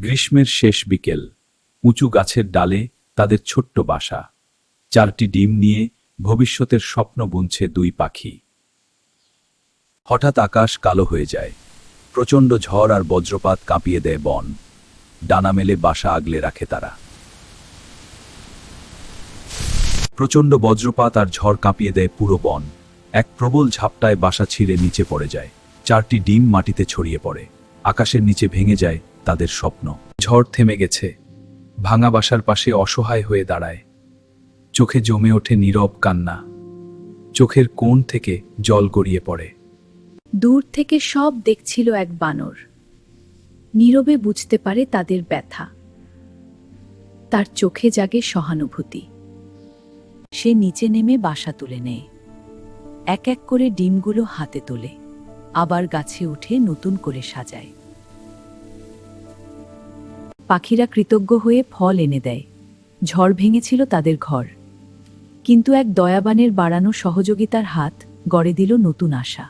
গ্রীষ্মের শেষ বিকেল, উঁচু গাছের ডালে তাদের ছোট্ট বাসা। 4টি ডিম নিয়ে ভবিষ্যতের স্বপ্ন বুনছে দুই পাখি। হঠাৎ আকাশ কালো হয়ে যায়। প্রচণ্ড ঝড় আর বজ্রপাত কাঁপিয়ে দেয় বন। ডানা মেলে বাসা আগলে রাখে তারা। প্রচণ্ড বজ্রপাত আর ঝড় কাঁপিয়ে দেয় পুরো বন। এক প্রবল ঝাপটায় বাসা ছিঁড়ে নিচে পড়ে যায়। 4টি ডিম মাটিতে ছড়িয়ে পড়ে। আকাশের নিচে ভেঙে যায় তাদের স্বপ্ন। ঝড় থেমে গেছে। ভাঙা বাসার পাশে অসহায় হয়ে দাঁড়ায়। চোখে জমে ওঠে নীরব কান্না। চোখের কোণ থেকে জল গড়িয়ে পড়ে। দূর থেকে সব দেখছিল এক বানর। নীরবে বুঝতে পারে তাদের ব্যথা। তার চোখে জাগে সহানুভূতি। সে নিচে নেমে বাসা তুলে নেয়। এক এক করে ডিমগুলো হাতে তোলে, আবার গাছে উঠে নতুন করে সাজায়। পাখিরা কৃতজ্ঞ হয়ে ফল এনে দেয়। ঝড় ভেঙেছিল তাদের ঘর, কিন্তু এক দয়াবানের বাড়ানো সহযোগিতার হাত গড়ে দিল নতুন আশা।